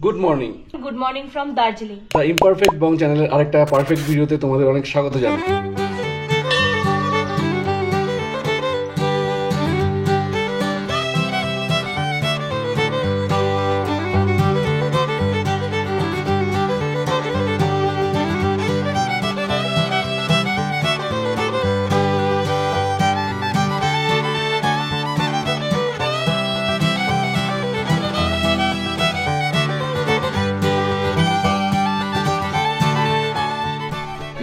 Good morning. Good morning from Darjeeling. The imperfect Bong চ্যানেলের আরেকটা perfect ভিডিওতে তোমাদের অনেক স্বাগত জানাই।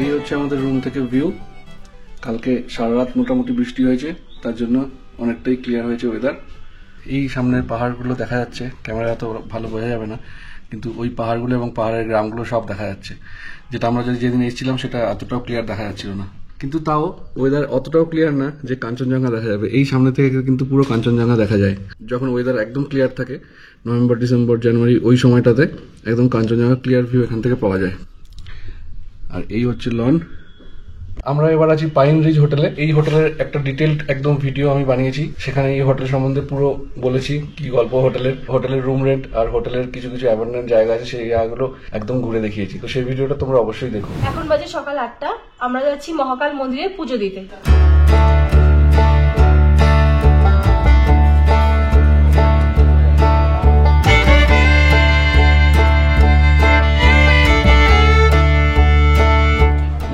এই হচ্ছে আমাদের রুম থেকে ভিউ। কালকে সারা রাত মোটামুটি বৃষ্টি হয়েছে, তার জন্য অনেকটাই ক্লিয়ার হয়েছে ওয়েদার। এই সামনের পাহাড়গুলো দেখা যাচ্ছে, ক্যামেরা তো ভালো বোঝা যাবে না, কিন্তু ওই পাহাড়গুলো এবং পাহাড়ের গ্রামগুলো সব দেখা যাচ্ছে। যেটা আমরা যেদিন এসেছিলাম সেটা এতটাও ক্লিয়ার দেখা যাচ্ছিল না, কিন্তু তাও ওয়েদার অতটাও ক্লিয়ার না যে কাঞ্চনজঙ্ঘা দেখা যাবে। এই সামনে থেকে কিন্তু পুরো কাঞ্চনজঙ্ঘা দেখা যায় যখন ওয়েদার একদম ক্লিয়ার থাকে। নভেম্বর, ডিসেম্বর, জানুয়ারি ওই সময়টাতে একদম কাঞ্চনজঙ্ঘা ক্লিয়ার ভিউ এখান থেকে পাওয়া যায়। আর এই হচ্ছে লন। আমরা এবার আছি পাইন রিজ হোটেলে। এই হোটেলের একটা ডিটেইলড একদম ভিডিও আমি বানিয়েছি, সেখানে এই হোটেল সম্বন্ধে পুরো বলেছি, কি গল্প হোটেলের রুম রেন্ট আর হোটেলের কিছু কিছু অ্যাবান্ডেন্ট জায়গা আছে, সেই জায়গাগুলো একদম ঘুরে দেখিয়েছি। তো সেই ভিডিওটা তোমরা অবশ্যই দেখো। এখন বাজে সকাল 8টা। আমরা যাচ্ছি মহাকাল মন্দিরে পুজো দিতে।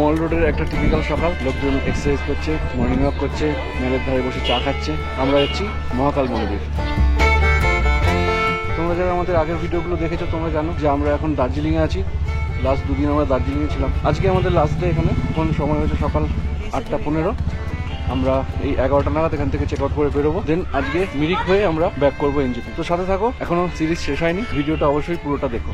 মল রোডের একটা টিপিক্যাল সকাল, লোকজন এক্সারসাইজ করছে, মর্নিং ওয়াক করছে, মেলের ধারে বসে চা খাচ্ছে। আমরা যাচ্ছি মহাকাল মন্দির। তোমরা যারা আমাদের আগের ভিডিওগুলো দেখেছো তোমরা জানো যে আমরা এখন দার্জিলিংয়ে আছি। লাস্ট দুদিন আমরা দার্জিলিংয়ে ছিলাম। আজকে আমাদের লাস্ট ডে এখানে। এখন সময় হয়েছে সকাল 8:15। আমরা এই 11টা নাগাদ এখান থেকে চেক আউট করে বেরোবো। দেন আজকে মিরিক হয়ে আমরা ব্যাক করবো এনজেপি। তো সাথে থাকো, এখনো সিরিজ শেষ হয়নি, ভিডিওটা অবশ্যই পুরোটা দেখো।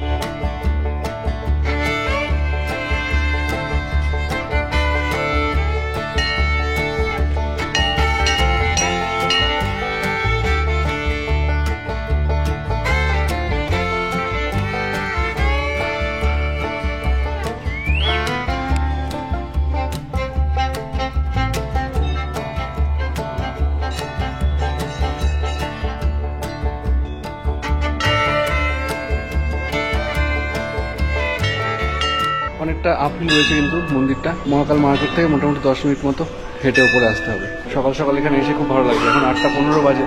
অনেকটা আপহিল রয়েছে কিন্তু মন্দিরটা। মহাকাল মার্কেট থেকে মোটামুটি 10 মিনিট মতো হেঁটে উপরে আসতে হবে। সকাল সকাল এখানে এসে খুব ভালো লাগছে। এখন 8:15 বাজে।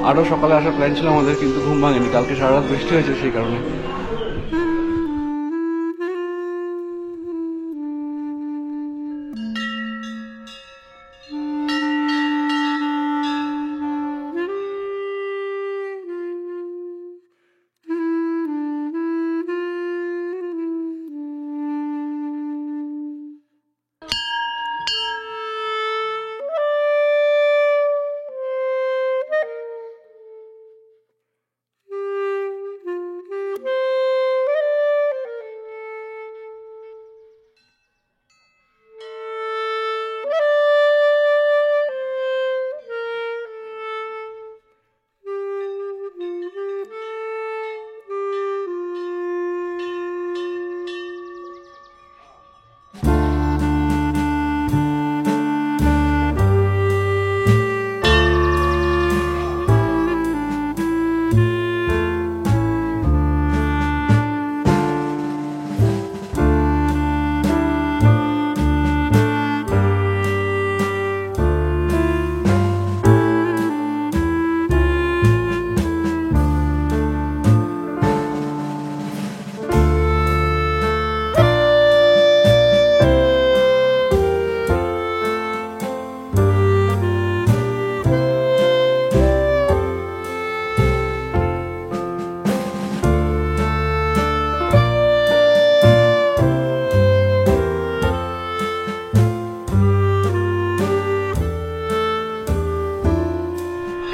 আরও সকালে আসার প্ল্যান ছিল আমাদের, কিন্তু ঘুম ভাঙেনি, কালকে সারা রাত বৃষ্টি হয়েছে সেই কারণে।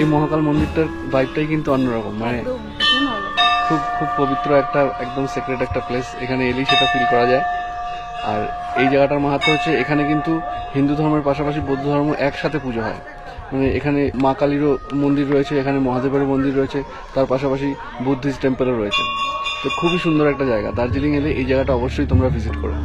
এই মহাকাল মন্দিরটার ভাইবটাই কিন্তু অন্যরকম, মানে খুব খুব পবিত্র একটা, একদম সিক্রেট একটা প্লেস। এখানে এলেই সেটা ফিল করা যায়। আর এই জায়গাটার মাহাত্ম্য হচ্ছে, এখানে কিন্তু হিন্দু ধর্মের পাশাপাশি বৌদ্ধ ধর্ম একসাথে পুজো হয়। মানে এখানে মা কালীরও মন্দির রয়েছে, এখানে মহাদেবেরও মন্দির রয়েছে, তার পাশাপাশি বুদ্ধিস্ট টেম্পলও রয়েছে। তো খুবই সুন্দর একটা জায়গা। দার্জিলিং এলে এই জায়গাটা অবশ্যই তোমরা ভিজিট করো।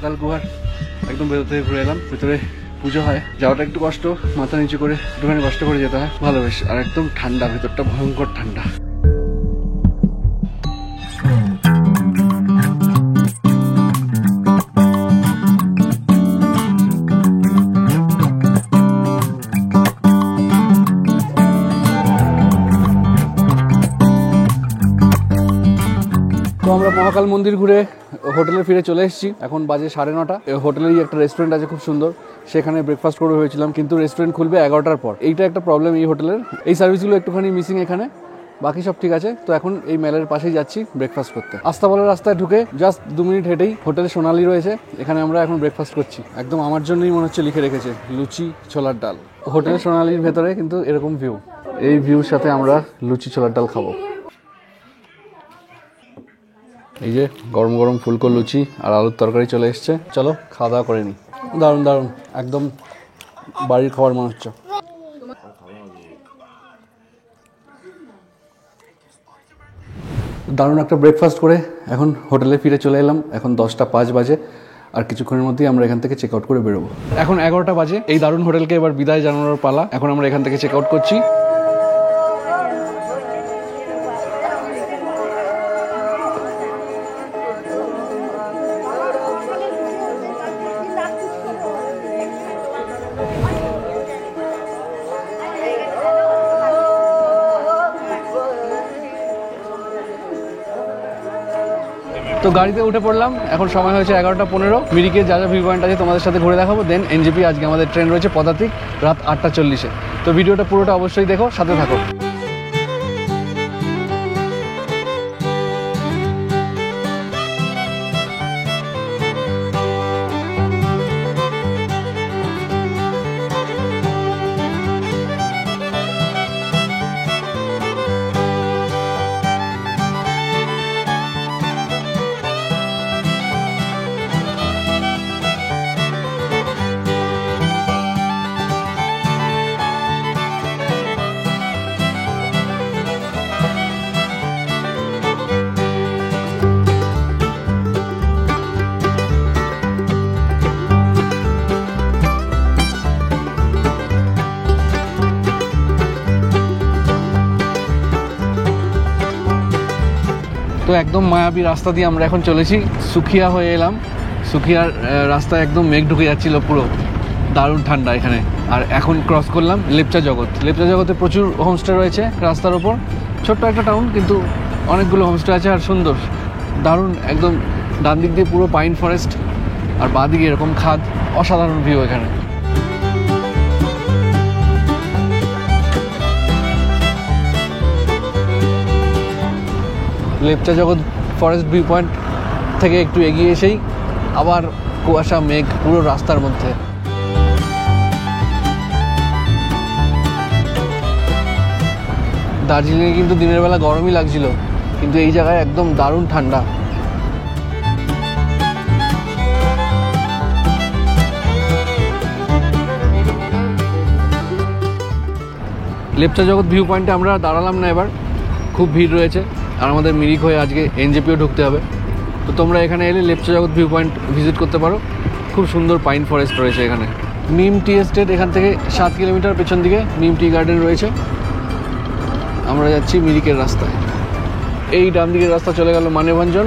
মহাকাল গুহার একদম ভেতর থেকে ঘুরে এলাম। ভেতরে পুজো হয়, যাওয়াটা একটু কষ্ট, মাথা নিচু করে একটুখানি কষ্ট করে যেতে হয়, ভালো বেশ। আর একদম ঠান্ডা, ভেতরটা ভয়ঙ্কর ঠান্ডা। তো আমরা মহাকাল মন্দির ঘুরে হোটেলে ফিরে চলে এসেছি। এখন বাজে 9:30। হোটেলেরই একটা রেস্টুরেন্ট আছে খুব সুন্দর, সেখানে ব্রেকফাস্ট করে হয়েছিলাম, কিন্তু রেস্টুরেন্ট খুলবে 11টার পর। এইটা একটা প্রবলেম এই হোটেলের, এই সার্ভিসগুলো একটুখানি মিসিং এখানে, বাকি সব ঠিক আছে। তো এখন এই মেলের পাশেই যাচ্ছি ব্রেকফাস্ট করতে। আস্তাবলের রাস্তায় ঢুকে জাস্ট 2 মিনিট হেঁটেই হোটেল সোনালি রয়েছে, এখানে আমরা এখন ব্রেকফাস্ট করছি। একদম আমার জন্যই মনে হচ্ছে লিখে রেখেছে লুচি ছোলার ডাল। হোটেল সোনালির ভেতরে কিন্তু এরকম ভিউ, এই ভিউর সাথে আমরা লুচি ছোলার ডাল খাবো। এই যে গরম গরম ফুলকো লুচি আর আলুর তরকারি চলে এসছে, চলো খাওয়া দাওয়া করে নিই। দারুণ দারুণ, একদম বাড়ির খাবার মনে হচ্ছে। দারুণ একটা ব্রেকফাস্ট করে এখন হোটেলে ফিরে চলে এলাম। এখন 10টা 5 বাজে, আর কিছুক্ষণের মধ্যেই আমরা এখান থেকে চেক আউট করে বেরোবো। এখন 11টা বাজে। এই দারুণ হোটেলকে এবার বিদায় জানানোর পালা। এখন আমরা এখান থেকে চেক আউট করছি। তো গাড়িতে উঠে পড়লাম, এখন সময় হয়েছে 11টা 15। মিরিকের যা যা ভিউ পয়েন্ট আছে তোমাদের সাথে ঘুরে দেখাবো। দেন এনজেপি আজকে আমাদের ট্রেন রয়েছে পদাতিক রাত 8টা 40-এ। তো ভিডিওটা পুরোটা অবশ্যই দেখো, সাথে থাকো। তো একদম মায়াবী রাস্তা দিয়ে আমরা এখন চলেছি, সুখিয়া হয়ে এলাম। সুখিয়ার রাস্তায় একদম মেঘ ঢুকে যাচ্ছিল পুরো, দারুণ ঠান্ডা এখানে। আর এখন ক্রস করলাম লেপচা জগৎ। লেপচা জগতে প্রচুর হোমস্টে রয়েছে রাস্তার ওপর, ছোট্ট একটা টাউন কিন্তু অনেকগুলো হোমস্টে আছে আর সুন্দর, দারুণ। একদম ডান দিক দিয়ে পুরো পাইন ফরেস্ট আর বাঁ দিকে এরকম খাদ, অসাধারণ ভিউ এখানে। লেপচা জগৎ ফরেস্ট ভিউ পয়েন্ট থেকে একটু এগিয়ে এসেই আবার কুয়াশা মেঘ পুরো রাস্তার মধ্যে। দার্জিলিংয়ে কিন্তু দিনের বেলা গরমই লাগছিল, কিন্তু এই জায়গায় একদম দারুণ ঠান্ডা। লেপচা জগৎ ভিউ পয়েন্টে আমরা দাঁড়ালাম না, এবার খুব ভিড় রয়েছে আর আমাদের মিরিক হয়ে আজকে এনজেপিও ঢুকতে হবে। তো তোমরা এখানে এলে লেপচা জগৎ ভিউ পয়েন্ট ভিজিট করতে পারো, খুব সুন্দর পাইন ফরেস্ট রয়েছে এখানে। নিম টি এস্টেট এখান থেকে 7 কিলোমিটার পেছন দিকে নিম টি গার্ডেন রয়েছে। আমরা যাচ্ছি মিরিকের রাস্তায়। এই ডান দিকের রাস্তা চলে গেল মানেভঞ্জন।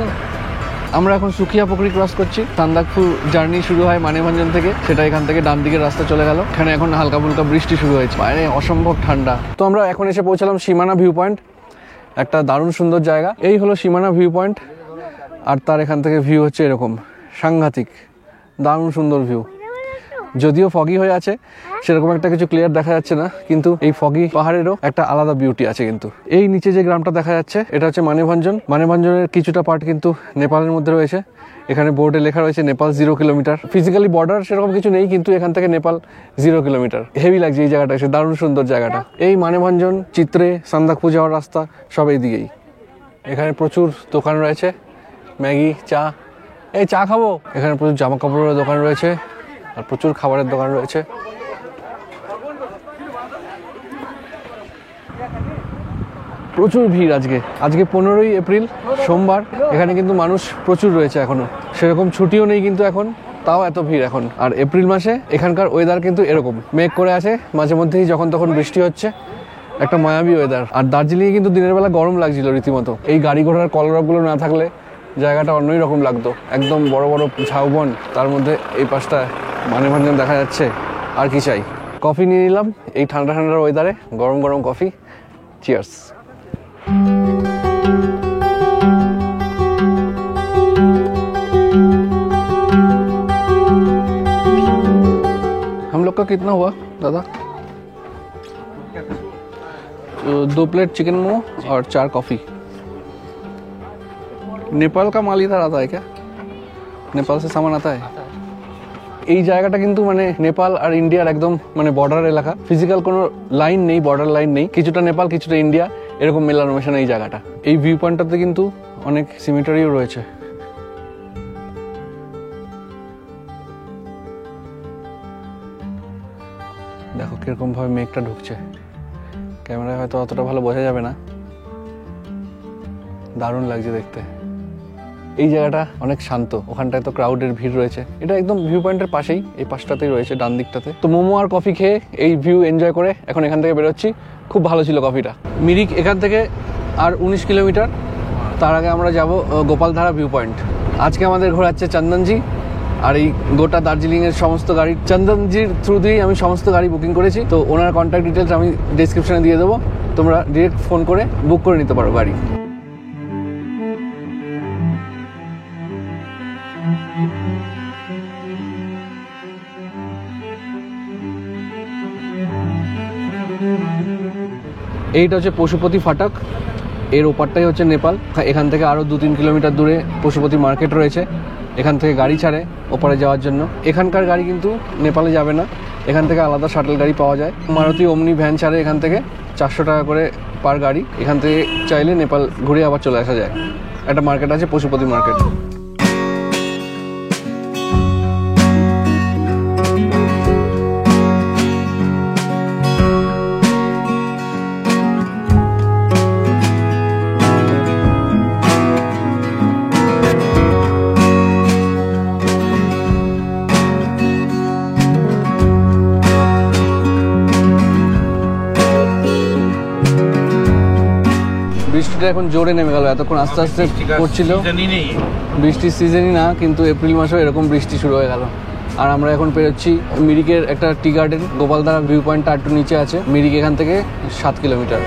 আমরা এখন সুখিয়া পুকুরি ক্রস করছি। সান্দাকফু জার্নি শুরু হয় মানেভঞ্জন থেকে, সেটা এখান থেকে ডান দিকের রাস্তা চলে গেল। এখানে এখন হালকা ফুলকা বৃষ্টি শুরু হয়েছে, বাইরে অসম্ভব ঠান্ডা। তো আমরা এখন এসে পৌঁছালাম সীমানা ভিউ পয়েন্ট, একটা দারুণ সুন্দর জায়গা। এই হলো সীমানা ভিউ পয়েন্ট, আর তার এখান থেকে ভিউ হচ্ছে এরকম, সাংঘাতিক দারুণ সুন্দর ভিউ। যদিও ফগি হয়ে আছে, সেরকম একটা কিছু ক্লিয়ার দেখা যাচ্ছে না, কিন্তু এই ফগি পাহাড়েরও একটা আলাদা বিউটি আছে। কিন্তু এই নিচে যে গ্রামটা দেখা যাচ্ছে এটা হচ্ছে মানেভঞ্জন। মানেভঞ্জনের কিছুটা পার্ট কিন্তু নেপালের মধ্যে রয়েছে। এখানে বোর্ডে লেখা রয়েছে নেপাল 0 কিলোমিটার। ফিজিক্যালি বর্ডার সেরকম কিছু নেই, কিন্তু এখান থেকে নেপাল 0 কিলোমিটার। হেভি লাগছে এই জায়গাটা এসে, দারুণ সুন্দর জায়গাটা। এই মানেভঞ্জন, চিত্রে, সান্দাকফু যাওয়ার রাস্তা সব এইদিকেই। এখানে প্রচুর দোকান রয়েছে, ম্যাগি, চা। এই চা খাবো। এখানে প্রচুর জামা কাপড়ের দোকান রয়েছে আর প্রচুর খাবারের দোকান রয়েছে। প্রচুর ভিড় আজকে 15ই এপ্রিল সোমবার। এখানে কিন্তু মানুষ প্রচুর রয়েছে, এখনো সেরকম ছুটিও নেই কিন্তু এখন, তাও এত ভিড় এখন। আর এপ্রিল মাসে এখানকার ওয়েদার কিন্তু এরকম মেঘ করে আছে, মাঝে মধ্যেই যখন তখন বৃষ্টি হচ্ছে, একটা মায়াবী ওয়েদার। আর দার্জিলিংয়ে কিন্তু দিনের বেলা গরম লাগছিল রীতিমতো। এই গাড়ি ঘোড়ার কলরবগুলো না থাকলে জায়গাটা অন্যই রকম লাগতো, একদম বড় বড় ঝাউবন, তার মধ্যে এই পাশটা মানে দেখা যাচ্ছে। আর কি চাই। কফি নিয়ে নিলাম এই ঠান্ডা ঠান্ডার ওয়েদারে, গরম গরম কফি। চিয়ার্স। हम लोग का कितना हुआ दादा? 2 प्लेट चिकन मोमो और 4 कॉफी। नेपाल का माल इधर आता है क्या? नेपाल से सामान आता है? এই জায়গাটা কিন্তু মানে নেপাল আর ইন্ডিয়ার একদম মানে বর্ডার এলাকা, ফিজিক্যাল কোনো লাইন নেই, বর্ডার লাইন নেই, কিছুটা নেপাল কিছুটা ইন্ডিয়া, এরকম মেলানো মেশানো এই জায়গাটা। এই ভিউ পয়েন্টটাতে কিন্তু অনেক সিমেটারিও রয়েছে। দেখো কিরকম ভাবে মেঘটা ঢুকছে, ক্যামেরায় হয়তো অতটা ভালো বোঝা যাবে না, দারুণ লাগছে দেখতে। এই জায়গাটা অনেক শান্ত, ওখানটায় তো ক্রাউডের ভিড় রয়েছে। এটা একদম ভিউ পয়েন্টের পাশেই, এই পাশটাতেই রয়েছে, ডান দিকটাতে। তো মোমো আর কফি খেয়ে এই ভিউ এনজয় করে এখন এখান থেকে বেরোচ্ছি। খুব ভালো ছিল কফিটা। মিরিক এখান থেকে আর 19 কিলোমিটার, তার আগে আমরা যাব গোপালধারা ভিউ পয়েন্ট। আজকে আমাদের ঘোরাচ্ছে চন্দনজি, আর এই গোটা দার্জিলিংয়ের সমস্ত গাড়ি চন্দনজির থ্রু দিয়েই আমি সমস্ত গাড়ি বুকিং করেছি। তো ওনার কন্ট্যাক্ট ডিটেলস আমি ডেসক্রিপশনে দিয়ে দেবো, তোমরা ডিরেক্ট ফোন করে বুক করে নিতে পারো গাড়ি। এইটা হচ্ছে পশুপতি ফাটক, এর ওপারটাই হচ্ছে নেপাল। এখান থেকে আরও 2-3 কিলোমিটার দূরে পশুপতি মার্কেট রয়েছে, এখান থেকে গাড়ি ছাড়ে ওপারে যাওয়ার জন্য। এখানকার গাড়ি কিন্তু নেপালে যাবে না, এখান থেকে আলাদা শাটল গাড়ি পাওয়া যায়। মারুতি ওমনি ভ্যান ছাড়ে এখান থেকে, 400 টাকা করে পার গাড়ি। এখান থেকে চাইলে নেপাল ঘুরে আবার চলে আসা যায়। একটা মার্কেট আছে পশুপতি মার্কেট। বৃষ্টিটা এখন জোরে নেমে গেল, এতক্ষণ আস্তে আস্তে পড়ছিল। বৃষ্টির সিজনই না, কিন্তু এপ্রিল মাসেও এরকম বৃষ্টি শুরু হয়ে গেল। আর আমরা এখন পেরোচ্ছি মিরিকের একটা টি গার্ডেন। গোপালধারা ভিউ পয়েন্টটা একটু নিচে আছে, মিরিক এখান থেকে 7 কিলোমিটার।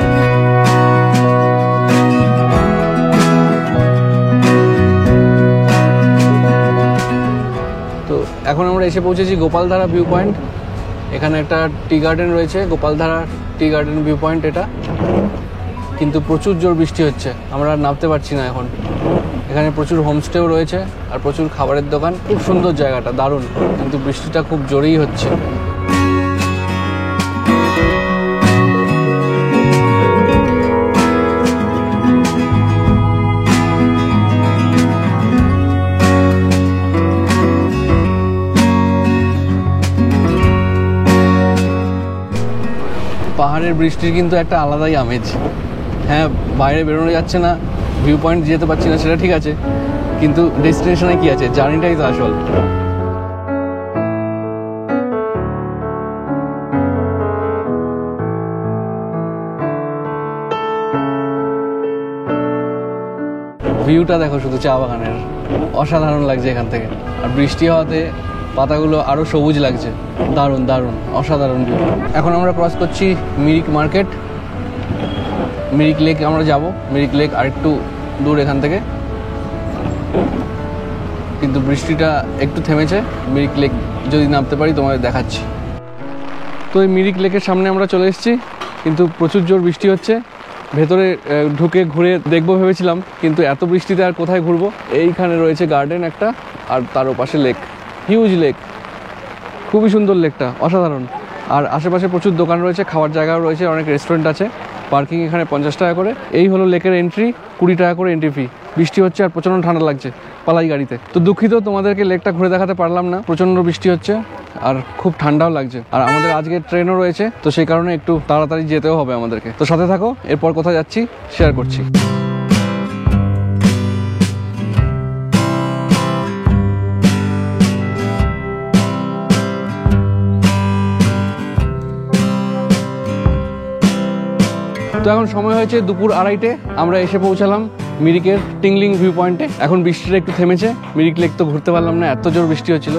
তো এখন আমরা এসে পৌঁছেছি গোপালধারা ভিউ পয়েন্ট। এখানে একটা টি গার্ডেন রয়েছে, Gopaldhara tea garden view point এটা। কিন্তু প্রচুর জোর বৃষ্টি হচ্ছে, আমরা আর নামতে পারছি না এখন। এখানে প্রচুর হোমস্টেও রয়েছে আর প্রচুর খাবারের দোকান। খুব সুন্দর জায়গাটা, দারুণ, কিন্তু বৃষ্টিটা খুব জোরেই হচ্ছে। পাহাড়ের বৃষ্টির কিন্তু একটা আলাদাই আমেজ। হ্যাঁ, বাইরে বেরোনো যাচ্ছে না, ভিউ পয়েন্ট যেতে পারছি না, সেটা ঠিক আছে, কিন্তু ডেস্টিনেশনে কি আছে, জার্নিটাই তো আসল। ভিউটা দেখো শুধু চা বাগানের, অসাধারণ লাগছে এখান থেকে। আর বৃষ্টি হওয়াতে পাতাগুলো আরো সবুজ লাগছে, দারুণ দারুণ, অসাধারণ ভিউ। এখন আমরা ক্রস করছি মিরিক মার্কেট। মিরিক লেক আমরা যাব, মিরিক লেক আরেকটু দূর এখান থেকে, কিন্তু বৃষ্টিটা একটু থেমেছে। মিরিক লেক যদি নামতে পারি তোমাদের দেখাচ্ছি। তো এই মিরিক লেকের সামনে আমরা চলে এসেছি, কিন্তু প্রচুর জোর বৃষ্টি হচ্ছে। ভেতরে ঢুকে ঘুরে দেখবো ভেবেছিলাম, কিন্তু এত বৃষ্টিতে আর কোথায় ঘুরবো। এইখানে রয়েছে গার্ডেন একটা, আর তার ওপাশে লেক, হিউজ লেক, খুবই সুন্দর লেকটা, অসাধারণ। আর আশেপাশে প্রচুর দোকান রয়েছে, খাওয়ার জায়গাও রয়েছে, অনেক রেস্টুরেন্ট আছে। পার্কিং এখানে 50 টাকা করে। এই হলো লেকের এন্ট্রি, 20 টাকা করে এন্ট্রি ফি। বৃষ্টি হচ্ছে আর প্রচণ্ড ঠান্ডা লাগছে, পালাই গাড়িতে। তো দুঃখিত, তোমাদেরকে লেকটা ঘুরে দেখাতে পারলাম না, প্রচণ্ড বৃষ্টি হচ্ছে। আর খুব ঠান্ডাও লাগছে, আর আমাদের আজকে ট্রেনও রয়েছে, তো সেই কারণে একটু তাড়াতাড়ি যেতেও হবে আমাদেরকে। তো সাথে থাকো, এরপর কোথায় যাচ্ছি শেয়ার করছি। তো এখন সময় হয়েছে দুপুর 2:30, আমরা এসে পৌঁছালাম মিরিকের টিংলিং ভিউ পয়েন্টে। এখন বৃষ্টিটা একটু থেমেছে, মিরিক লেক তো ঘুরতে পারলাম না, এত জোর বৃষ্টি হচ্ছিল।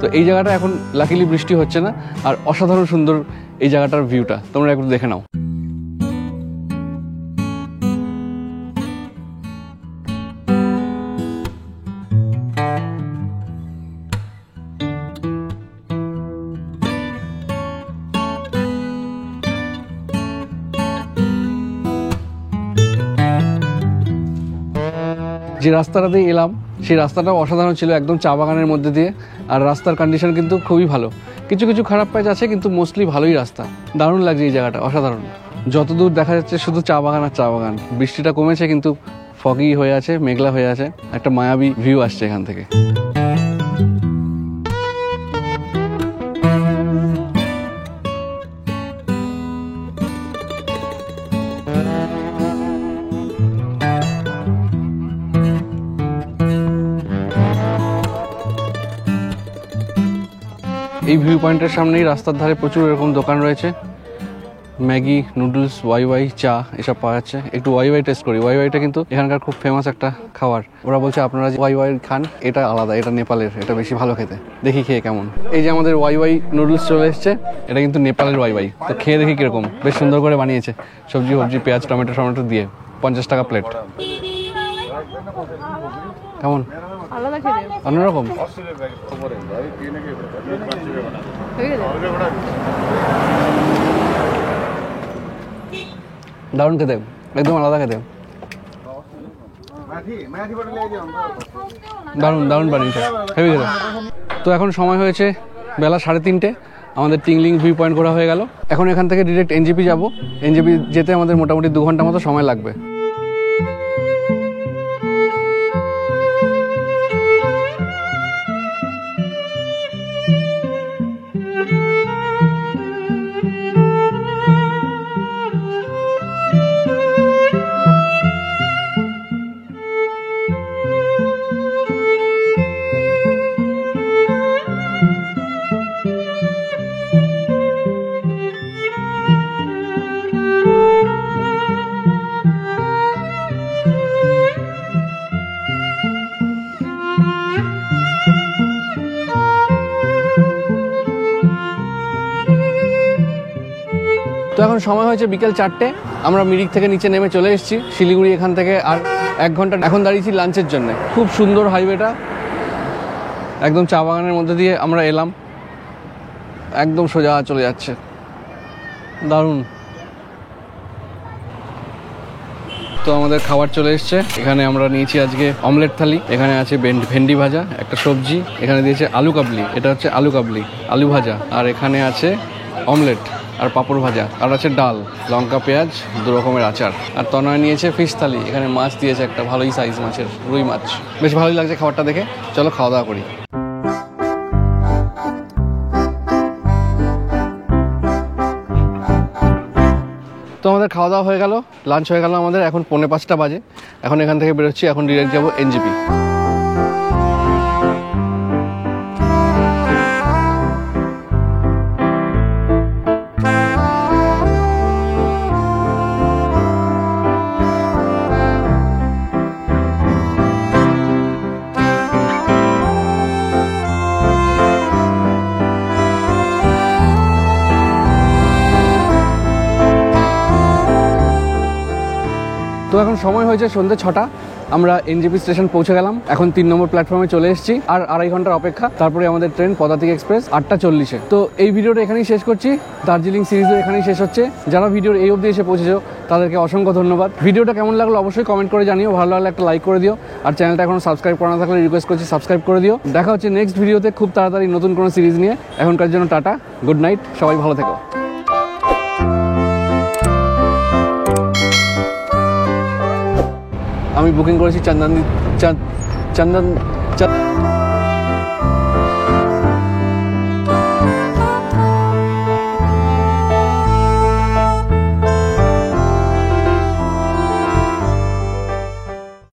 তো এই জায়গাটা এখন লাকিলি বৃষ্টি হচ্ছে না, আর অসাধারণ সুন্দর এই জায়গাটার ভিউটা তোমরা একটু দেখে নাও। যে রাস্তাটাতে এলাম সেই রাস্তাটাও অসাধারণ ছিল, একদম চা বাগানের মধ্যে দিয়ে, আর রাস্তার কন্ডিশন কিন্তু খুবই ভালো। কিছু কিছু খারাপ প্যাচ আছে, কিন্তু মোস্টলি ভালোই রাস্তা। দারুণ লাগছে এই জায়গাটা, অসাধারণ। যতদূর দেখা যাচ্ছে শুধু চা বাগান আর চা বাগান। বৃষ্টিটা কমেছে কিন্তু ফগি হয়ে আছে, মেঘলা হয়ে আছে, একটা মায়াবী ভিউ আসছে এখান থেকে। এই ভিউ পয়েন্টের সামনেই রাস্তার ধারে প্রচুর এরকম দোকান রয়েছে, ম্যাগি, নুডলস, ওয়াই চা এসব পাওয়া যাচ্ছে। একটু ওয়াই টেস্ট করি। ওয়াইটা কিন্তু এখানকার খুব ফেমাস একটা খাবার। ওরা বলছে আপনারা যে ওয়াই খান, এটা আলাদা, এটা নেপালের, এটা বেশি ভালো খেতে। দেখি খেয়ে কেমন। এই যে আমাদের ওয়াই নুডলস চলে এসছে, এটা কিন্তু নেপালের ওয়াই। তো খেয়ে দেখি কিরকম। বেশ সুন্দর করে বানিয়েছে, সবজি ফবজি, পেঁয়াজ, টমেটো দিয়ে। 50 টাকা প্লেট। কেমন? আলাদা খেতে অন্যরকম। দারুণ খেতে, একদম আলাদা খেতে। দারুণ বানিয়েছে, হেভি খেতে। তো এখন সময় হয়েছে বেলা 3:30, আমাদের টিংলিং ভিউ পয়েন্ট করা হয়ে গেল। এখন এখান থেকে ডিরেক্ট এনজেপি যাব। এনজেপি যেতে আমাদের মোটামুটি 2 ঘন্টা মতো সময় লাগবে। তো এখন সময় হয়েছে বিকেল 4টে, আমরা মিরিক থেকে নিচে নেমে চলে এসেছি শিলিগুড়ি। এখান থেকে আর 1 ঘন্টা। এখন দাঁড়িয়েছি লাঞ্চের জন্য। খুব সুন্দর হাইওয়েটা, একদম চা বাগানের মধ্যে দিয়ে আমরা এলাম, একদম সোজা চলে যাচ্ছে, দারুণ। তো আমাদের খাবার চলে এসছে। এখানে আমরা নিয়েছি আজকে অমলেট থালি। এখানে আছে ভেন্ডি ভাজা, একটা সবজি, এখানে দিয়েছে আলু কাবলি, এটা হচ্ছে আলু কাবলি, আলু ভাজা, আর এখানে আছে অমলেট আর পাঁপড় ভাজা, আর আছে ডাল, লঙ্কা, পেঁয়াজ, 2 রকমের আচার। আর তনয় নিয়েছে ফিশ থালি, এখানে মাছ দিয়েছে একটা ভালোই সাইজ মাছের, রুই মাছ। বেশ ভালোই লাগছে খাবারটা দেখে। চলো খাওয়া দাওয়া করি। তো আমাদের খাওয়া দাওয়া হয়ে গেল, লাঞ্চ হয়ে গেল আমাদের। এখন 4:45 বাজে। এখন এখান থেকে বেরোচ্ছি, এখন ডিরেক্ট যাবো এনজেপি। তো এখন সময় হয়েছে সন্ধ্যে 6টা, আমরা এনজেপি স্টেশন পৌঁছে গেলাম। এখন 3 নম্বর প্ল্যাটফর্মে চলে এসেছি, আর 2.5 ঘন্টার অপেক্ষা, তারপরে আমাদের ট্রেন পদাতিক এক্সপ্রেস 8:40-এ। তো এই ভিডিওটা এখানেই শেষ করছি, দার্জিলিং সিরিজও এখানেই শেষ হচ্ছে। যারা ভিডিওর এই অবধি এসে পৌঁছেছো তাদেরকে অসংখ্য ধন্যবাদ। ভিডিওটা কেমন লাগলো অবশ্যই কমেন্ট করে জানিও, ভালো লাগলে একটা লাইক করে দিও, আর চ্যানেলটা এখনো সাবস্ক্রাইব করা না থাকলে রিকোয়েস্ট করছি সাবস্ক্রাইব করে দিও। দেখা হচ্ছে নেক্সট ভিডিওতে খুব তাড়াতাড়ি নতুন কোনো সিরিজ নিয়ে। এখনকার জন্য টাটা, গুড নাইট, সবাই ভালো থেকো। আমি বুকিং করেছি চন্দন